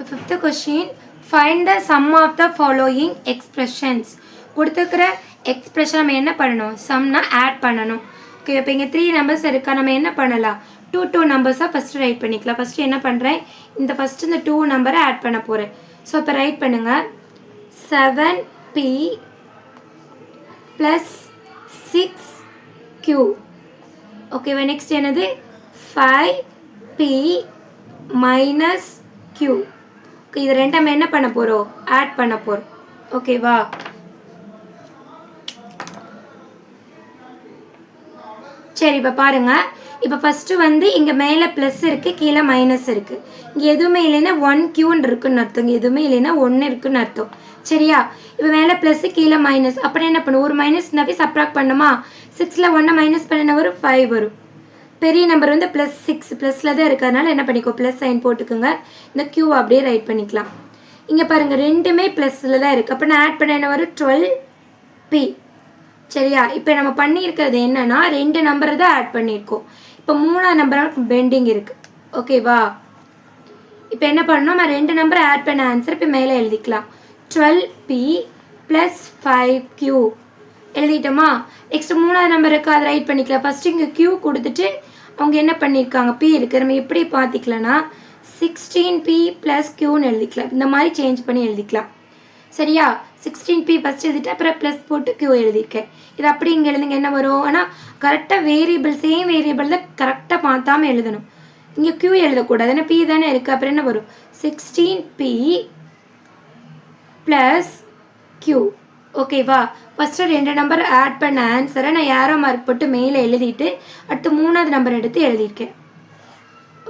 Fifth question, find the sum of the following expressions. கொடுத்துக்கிற expression நம்ம என்ன பண்ணணும், சம்னா ஆட் பண்ணணும். ஓகே, இப்போ இங்கே 3 நம்பர்ஸ் இருக்கா, நம்ம என்ன பண்ணலாம், டூ நம்பர்ஸாக ஃபஸ்ட்டு ரைட் பண்ணிக்கலாம். ஃபஸ்ட்டு என்ன பண்ணுறேன், ஃபஸ்ட்டு இந்த 2 நம்பரை ஆட் பண்ண போகிறேன். ஸோ இப்போ ரைட் பண்ணுங்கள், 7p + 6q. ஓகேவா, நெக்ஸ்ட் என்னது, 5p - q. ஓகே, இது ரெண்டும் நம்ம என்ன பண்ண போகிறோம், ஆட் பண்ண போகிறோம். ஓகேவா, சரி இப்போ பாருங்கள். இப்போ ஃபஸ்ட்டு இங்கே மேலே ப்ளஸ் இருக்குது, கீழே மைனஸ் இருக்குது. இங்கே எதுவுமே இல்லைன்னா 1q இருக்குன்னு அர்த்தம், இங்கே எதுவுமே இல்லைன்னா 1 இருக்குன்னு அர்த்தம். சரியா, இப்போ மேலே ப்ளஸ்ஸு கீழே மைனஸ், அப்புறம் என்ன பண்ணும், ஒரு மைனஸ்னாவே சப்ராக்ட் பண்ணுமா, 6ல் 1 மைனஸ் பண்ண வரும், 5 வரும். பெரிய நம்பர் +6 ப்ளஸில் தான் இருக்கிறதுனால என்ன பண்ணிக்கோ, ப்ளஸ் சைன் போட்டுக்கோங்க. இந்த q அப்படியே ரைட் பண்ணிக்கலாம். இங்கே பாருங்கள், ரெண்டுமே ப்ளஸில் தான் இருக்குது. அப்போ நான் ஆட் பண்ண என்ன வரும், 12p. சரியா, இப்போ நம்ம பண்ணியிருக்கிறது என்னன்னா 2 நம்பரை தான் ஆட் பண்ணியிருக்கோம். இப்போ 3ஆவது நம்பர் பெண்டிங் இருக்குது. ஓகேவா, இப்போ என்ன பண்ணணும், நம்ம 2 நம்பரை ஆட் பண்ண ஆன்சர் இப்போ மேலே எழுதிக்கலாம். 12p + 5q எழுதிட்டோமா. நெக்ஸ்ட் 3ஆவது நம்பர் இருக்குது, அதை ரைட் பண்ணிக்கலாம். ஃபஸ்ட்டு இங்கே q கொடுத்துட்டு அவங்க என்ன பண்ணியிருக்காங்க, p இருக்குது. நம்ம எப்படி பார்த்திக்கலாம்னா 16p + qன்னு எழுதிக்கலாம். இந்த மாதிரி சேஞ்ச் பண்ணி எழுதிக்கலாம். சரியா, 16p ஃபஸ்ட் எழுதிட்டு அப்புறம் ப்ளஸ் போட்டு q எழுதியிருக்கேன். இது அப்படி இங்கே எழுதுங்க, என்ன வரும், ஆனால் கரெக்டாக வேரியபிள் சேம் வேரியபிள் தான் கரெக்டாக பார்த்தாமல் எழுதணும். இங்கே q எழுதக்கூடாது, ஏன்னா p தானே இருக்குது. அப்புறம் என்ன வரும், 16p + q. ஓகேவா, ஃபஸ்ட்டு 2 நம்பர் ஆட் பண்ண ஆன்சரை நான் ஏரோ மார்க் போட்டு மேலே எழுதிட்டு அடுத்து 3ஆவது நம்பர் எடுத்து எழுதியிருக்கேன்.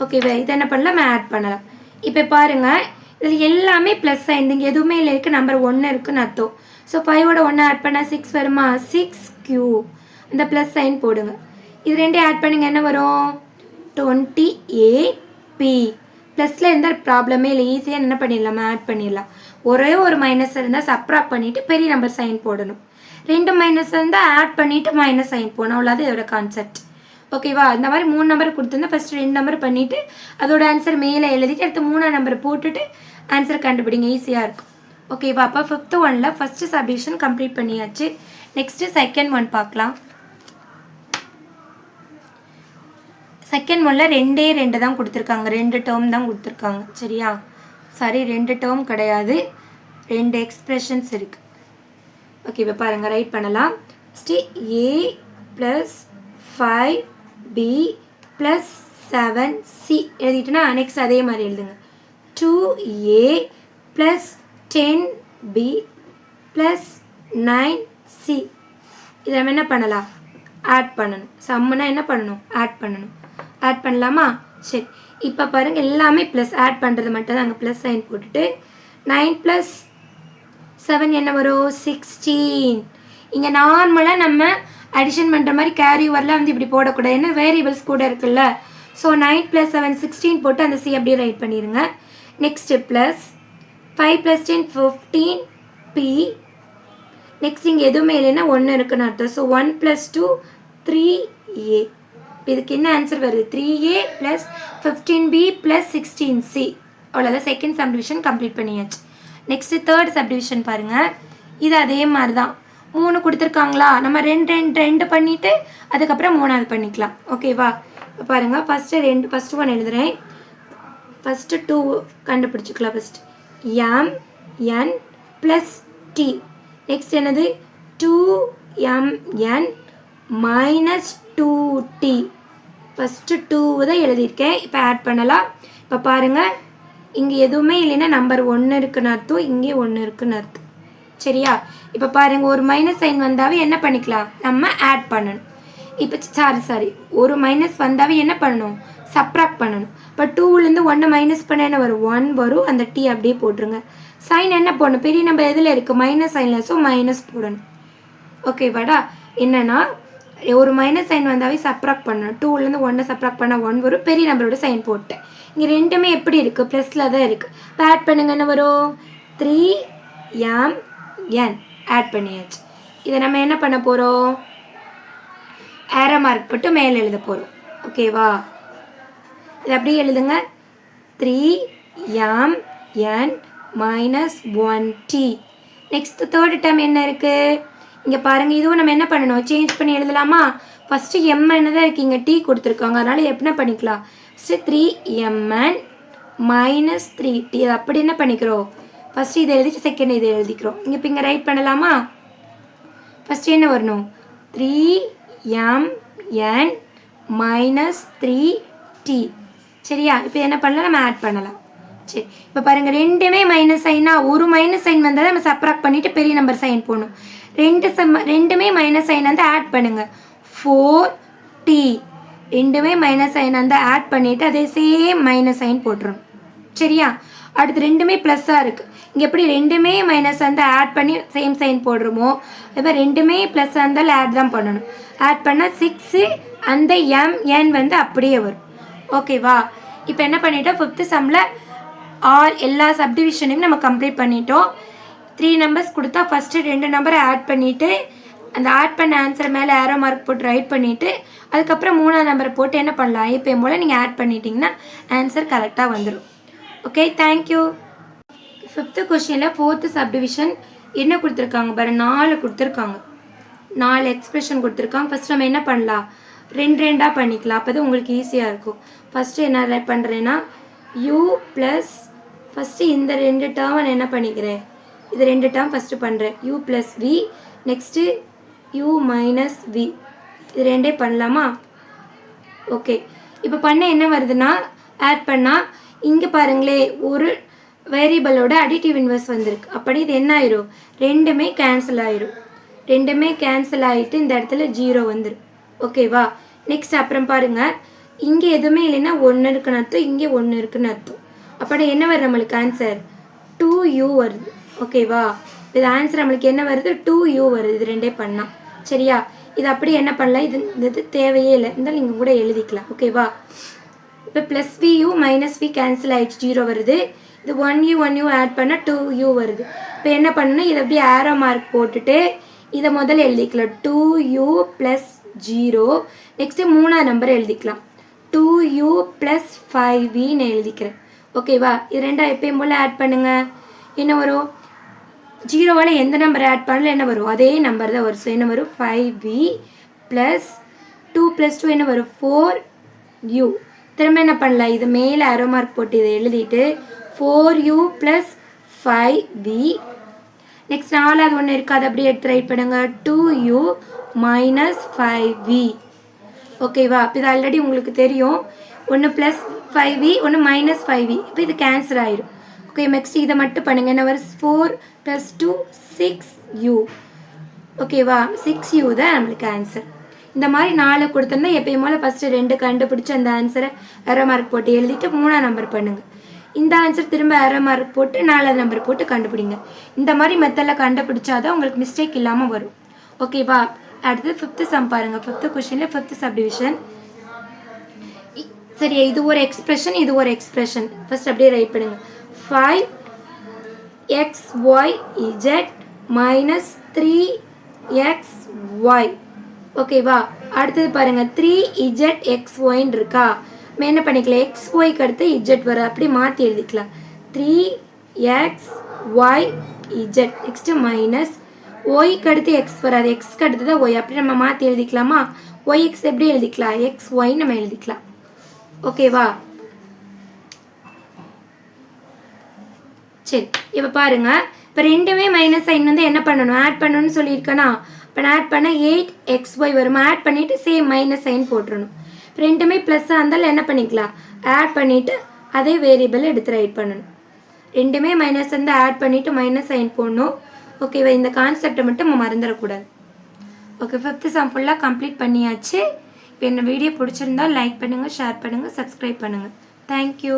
ஓகேவா, இதை என்ன பண்ணலாம், நம்ம ஆட் பண்ணலாம். இப்போ பாருங்கள், இதில் எல்லாமே ப்ளஸ் சைன், இங்கே எதுவுமே இல்லை, இருக்குது நம்பர் 1 இருக்குன்னு அர்த்தம். ஸோ 5ஓட 1 ஆட் பண்ணால் 6 வருமா, 6q. அந்த ப்ளஸ் சைன் போடுங்க. இது 2 ஆட் பண்ணுங்க, என்ன வரும், 28p. ப்ளஸில் இருந்தால் ப்ராப்ளமே இல்லை, ஈஸியாக என்ன பண்ணிடலாம், ஆட் பண்ணிடலாம். ஒரே ஒரு மைனஸ் இருந்தால் சப்ராக்ட் பண்ணிவிட்டு பெரிய நம்பர் சைன் போடணும். 2 மைனஸ் இருந்தால் ஆட் பண்ணிவிட்டு மைனஸ் சைன் போடணும். அவ்வளோதான் இதோட கான்செப்ட். ஓகேவா, இந்த மாதிரி 3 நம்பர் கொடுத்துருந்தா ஃபஸ்ட்டு 2 நம்பர் பண்ணிவிட்டு அதோட ஆன்சர் மேலே எழுதிட்டு அடுத்து 3ஆம் நம்பர் போட்டுட்டு ஆன்சர் கண்டுபிடிங்க, ஈஸியாக இருக்கும். ஓகேவா, அப்போ 5th ஒனில் ஃபஸ்ட்டு சப்டிவிஷன் கம்ப்ளீட் பண்ணியாச்சு. நெக்ஸ்ட்டு செகண்ட் ஒன் பார்க்கலாம். செகண்ட் ஒனில் 2 தான் கொடுத்துருக்காங்க, 2 டேர்ம் தான் கொடுத்துருக்காங்க. சரியா, சாரி 2 டேர்ம் கிடையாது, 2 எக்ஸ்பிரஷன்ஸ் இருக்குது. ஓகே, இப்போ பாருங்கள், ரைட் பண்ணலாம். First a + 5b + 7c எழுதிட்டுனா next அதே மாதிரி எழுதுங்க. 2a + 10b + 9c. இதை நம்ம என்ன பண்ணலாம், ஆட் பண்ணணும். சம்முனா என்ன பண்ணணும், ஆட் பண்ணணும். ஆட் பண்ணலாமா, சரி. இப்போ பாருங்கள், எல்லாமே ப்ளஸ், ஆட் பண்ணுறது மட்டும் தான். அங்கே ப்ளஸ் சைன் போட்டுட்டு 9 + 7 என்ன வரும், 16. இங்கே நார்மலாக நம்ம அடிஷன் பண்ணுற மாதிரி கேரி ஓவரில் இப்படி போடக்கூடாது, ஏன்னா வேரியபிள்ஸ் கூட இருக்குல்ல. ஸோ 9 + 7 16 போட்டு அந்த சி அப்படியே ரைட் பண்ணிடுங்க. Next plus 5 + 10 15p. நெக்ஸ்ட் இங்கே எதுவுமே இல்லைன்னா 1 இருக்குன்னு அர்த்தம். So 1 + 2 3a. இப்போ இதுக்கு என்ன ஆன்சர் வருது, 3a + 15b + 16c. அவ்வளோதான், செகண்ட் சப்டிவிஷன் கம்ப்ளீட் பண்ணியாச்சு. நெக்ஸ்ட்டு தேர்ட் சப்டிவிஷன் பாருங்கள். இது அதே மாதிரி தான், 3 கொடுத்துருக்காங்களா, நம்ம 2 பண்ணிவிட்டு அதுக்கப்புறம் 3ஆவது பண்ணிக்கலாம். ஓகேவா, இப்போ பாருங்கள், ஃபஸ்ட்டு 1 எழுதுகிறேன். ஃபஸ்ட்டு 2 கண்டுபிடிச்சிக்கலாம். First mn + t. நெக்ஸ்ட் என்னது, 2mn - 2t. ஃபஸ்ட்டு 2 தான் எழுதியிருக்கேன். இப்போ ஆட் பண்ணலாம். இப்போ பாருங்கள், இங்கே எதுவுமே இல்லைன்னா நம்பர் 1 இருக்குன்னு அர்த்தம், இங்கே 1 இருக்குன்னு அர்த்தம். சரியா, இப்போ பாருங்கள், ஒரு மைனஸ் சைன் வந்தாவே என்ன பண்ணிக்கலாம், நம்ம ஆட் பண்ணணும். இப்போ சாரி ஒரு மைனஸ் வந்தாவே என்ன பண்ணணும், சப்ராக்ட் பண்ணணும். இப்போ 2லேருந்து 1 மைனஸ் பண்ண என்ன வரும், 1 வரும். அந்த டி அப்படியே போட்டுருங்க. சைன் என்ன போடணும், பெரிய நம்பர் எதில் இருக்குது, மைனஸ் சைனில். ஸோ மைனஸ் போடணும். ஓகேவாடா, என்னென்னா ஒரு மைனஸ் சைன் வந்தாவே சப்ராக்ட் பண்ணணும். 2லேருந்து 1 சப்ராக்ட் பண்ணால் 1 வரும். பெரிய நம்பரோட சைன் போட்டேன். இங்கே ரெண்டுமே எப்படி இருக்குது, ப்ளஸில் தான் இருக்குது. இப்போ ஆட் பண்ணுங்க, என்ன வரும், 3mn. ஆட் பண்ணியாச்சு. இதை நம்ம என்ன பண்ண போகிறோம், ஏரோ மார்க் போட்டு மேலே எழுத போகிறோம். ஓகேவா, இது அப்படியே எழுதுங்க. 3mn n minus 1t. Next third term என்ன இருக்குது? இங்கே பாருங்கள், இதுவும் நம்ம என்ன பண்ணணும்? சேஞ்ச் பண்ணி எழுதலாமா? ஃபஸ்ட்டு mn தான் இருக்குது, இங்கே t கொடுத்துருக்காங்க. அதனால் என்ன பண்ணிக்கலாம்? First 3mn minus 3t. அது அப்படி என்ன பண்ணிக்கிறோம்? ஃபஸ்ட்டு இதை எழுதிட்டு செகண்ட் இதை எழுதிக்கிறோம். இப்போ இங்கே ரைட் பண்ணலாமா? ஃபஸ்ட்டு என்ன வரணும்? 3mn minus 3t. சரியா? இப்போ என்ன பண்ணலாம்? நம்ம ஆட் பண்ணலாம். சரி, இப்போ பாருங்கள், ரெண்டுமே மைனஸ் சைனா, ஒரு மைனஸ் சைன் வந்தால் நம்ம சப்ராக்ட் பண்ணிவிட்டு பெரிய நம்பர் சைன் போடணும். ரெண்டுமே மைனஸ் சைன் வந்து ஆட் பண்ணுங்கள். 4t. ரெண்டுமே மைனஸ் சைன் வந்து ஆட் பண்ணிவிட்டு அதே சேம் மைனஸ் சைன் போட்டுரும். சரியா? அடுத்து ரெண்டுமே ப்ளஸ்ஸாக இருக்குது. இங்கே எப்படி ரெண்டுமே மைனஸ் வந்து ஆட் பண்ணி சேம் சைன் போடுறோமோ, இப்போ ரெண்டுமே ப்ளஸ் இருந்தால் ஆட் தான் பண்ணணும். ஆட் பண்ணால் 6 அந்த mn வந்து அப்படியே வரும். ஓகேவா? இப்போ என்ன பண்ணிட்டோம்? ஃபிஃப்த்து சம்மில் எல்லா சப்டிவிஷனையும் நம்ம கம்ப்ளீட் பண்ணிட்டோம். 3 நம்பர்ஸ் கொடுத்தா ஃபஸ்ட்டு 2 நம்பரை ஆட் பண்ணிவிட்டு அந்த ஆட் பண்ண ஆன்சரை மேலே ஏரோ மார்க் போட்டு ரைட் பண்ணிவிட்டு அதுக்கப்புறம் 3ஆவது நம்பரை போட்டு என்ன பண்ணலாம்? எப்பயும் போல் நீங்கள் ஆட் பண்ணிட்டீங்கன்னா ஆன்சர் கரெக்டாக வந்துடும். Okay, thank you. ஃபிஃப்த்து கொஸ்டினில் ஃபோர்த்து சப்டிவிஷன் என்ன கொடுத்துருக்காங்க பாரு? 4 கொடுத்துருக்காங்க. 4 எக்ஸ்பிரஷன் கொடுத்துருக்காங்க. ஃபஸ்ட் நம்ம என்ன பண்ணலாம்? 2 பண்ணிக்கலாம். அப்போ தான் உங்களுக்கு ஈஸியாக இருக்கும். ஃபஸ்ட்டு என்ன பண்ணுறேன்னா u ப்ளஸ் ஃபஸ்ட்டு இந்த 2 டேர்மை நான் என்ன பண்ணிக்கிறேன்? இது 2 டேர்ம் ஃபஸ்ட்டு பண்ணுறேன். u plus v, next u minus v. இது 2 பண்ணலாமா? ஓகே, இப்போ பண்ண என்ன வருதுன்னா ஆட் பண்ணால் இங்கே பாருங்களே ஒரு வேரியபிளோட அடிட்டிவ் இன்வெர்ஸ் வந்திருக்கு. அப்படி இது என்ன ஆயிரும்? ரெண்டுமே கேன்சல் ஆயிரும். ரெண்டுமே கேன்சல் ஆகிட்டு இந்த இடத்துல 0 வந்துடும். ஓகேவா? நெக்ஸ்ட் அப்புறம் பாருங்கள், இங்கே எதுவுமே இல்லைன்னா 1 இருக்குன்னு அர்த்தம், இங்கே 1 இருக்குன்னு அர்த்தம். அப்படி என்ன வருது நம்மளுக்கு ஆன்சர்? 2u வருது. ஓகேவா? இது ஆன்சர் நம்மளுக்கு என்ன வருது? 2u வருது. இது 2 பண்ணலாம். சரியா? இது அப்படி என்ன பண்ணலாம்? இது தேவையே இல்லை, இருந்தாலும் நீங்கள் கூட எழுதிக்கலாம். ஓகேவா? இப்போ plus view minus V cancel ஆகிடுச்சு, 0 வருது. இது 1u ஆட் பண்ணால் 2u வருது. இப்போ என்ன பண்ணணும்னா இதை அப்படியே ஏரோ மார்க் போட்டுட்டு இதை முதல்ல எழுதிக்கலாம். 2u plus 0. நெக்ஸ்ட்டு 3ஆவது நம்பர் எழுதிக்கலாம். 2u ப்ளஸ் 5vன்னு எழுதிக்கிறேன். ஓகேவா? இது 2 எப்பயும் போல் ஆட் பண்ணுங்கள். என்ன வரும்? 0வால் எந்த நம்பர் ஆட் பண்ணல என்ன வரும்? அதே நம்பர் தான் வரும். ஸோ என்ன வரும்? 5v ப்ளஸ் 2 + 2 என்ன வரும்? 4u. திரும்ப என்ன பண்ணலாம்? இது மேலே ஏரோ மார்க் போட்டு இதை எழுதிட்டு 4u ப்ளஸ் 5v. நெக்ஸ்ட் 4ஆவது ஒன்று இருக்காது, அப்படியே எடுத்து ரைட் பண்ணுங்க. 2u minus 5v. ஓகேவா? இப்போ இது ஆல்ரெடி உங்களுக்கு தெரியும். ஒன்று ப்ளஸ் 5v, ஒன்று மைனஸ் 5v. இப்போ இது கேன்சல் ஆயிடும். ஓகே, நெக்ஸ்ட் இதை மட்டும் பண்ணுங்கள். என்ன வரும்? 4 + 2 6u. ஓகேவா? 6u தான் நம்மளுக்கு ஆன்சர். இந்த மாதிரி 4 கொடுத்துருந்தா எப்பயும் போல் ஃபஸ்ட்டு 2 கண்டுபிடிச்சி அந்த ஆன்சரை ஏரோ மார்க் போட்டு எழுதிட்டு 3ஆவது நம்பர் பண்ணுங்கள். இந்த ஆன்சர் திரும்ப ஏரோ மார்க் போட்டு 4ஆவது நம்பர் போட்டு கண்டுபிடிங்க. இந்த மாதிரி மெத்தடில் கண்டுபிடிச்சாதான் உங்களுக்கு மிஸ்டேக் இல்லாமல் வரும். ஓகேவா? அடுத்து ஃபிஃப்த்து சம் பாருங்கள். ஃபிஃப்த்து கொஸ்டினில் ஃபிஃப்த்து சப்டிவிஷன். சரி, இது ஒரு எக்ஸ்பிரஷன், இது ஒரு எக்ஸ்பிரஷன். ஃபஸ்ட் அப்படியே ரைட் பண்ணுங்கள். 5xyz minus 3xy. ஓகேவா? அடுத்தது பாருங்கள், 3zxyன்னு இருக்கா? நம்ம என்ன பண்ணிக்கலாம்? xyக்கு அடுத்து z வர அப்படி மாற்றி எழுதிக்கலாம். 3xyz. நெக்ஸ்ட்டு மைனஸ் ஒய்க்கு அடுத்து எக்ஸ் வராது, எக்ஸ்க்கு அடுத்து தான் ஒய். அப்படி நம்ம மாற்றி எழுதிக்கலாமா? ஒய்எக்ஸ் எப்படி எழுதிக்கலாம்? xy நம்ம எழுதிக்கலாம். ஓகேவா? சரி, இப்போ பாருங்கள், இப்போ ரெண்டுமே மைனஸ் சைன் வந்து என்ன பண்ணணும்? ஆட் பண்ணணும்னு சொல்லியிருக்கேனா? இப்போ நான் ஆட் பண்ண 8xy வரும். ஆட் பண்ணிவிட்டு சேம் மைனஸ் சைன் போட்டுருணும். இப்போ ரெண்டுமே ப்ளஸ்ஸாக இருந்தாலும் என்ன பண்ணிக்கலாம்? ஆட் பண்ணிவிட்டு அதே வேரியபிள் எடுத்து ரைட் பண்ணணும். ரெண்டுமே மைனஸ் வந்து ஆட் பண்ணிவிட்டு மைனஸ் சைன் போடணும். ஓகேவா? இந்த கான்செப்டை மட்டும் நம்ம மறந்துடக்கூடாது. ஓகே, ஃபிஃப்த்து சம் ஃபுல்லாக கம்ப்ளீட் பண்ணியாச்சு. இப்போ என்ன வீடியோ பிடிச்சிருந்தா லைக் பண்ணுங்கள், ஷேர் பண்ணுங்கள், சப்ஸ்கிரைப் பண்ணுங்கள். தேங்க்யூ.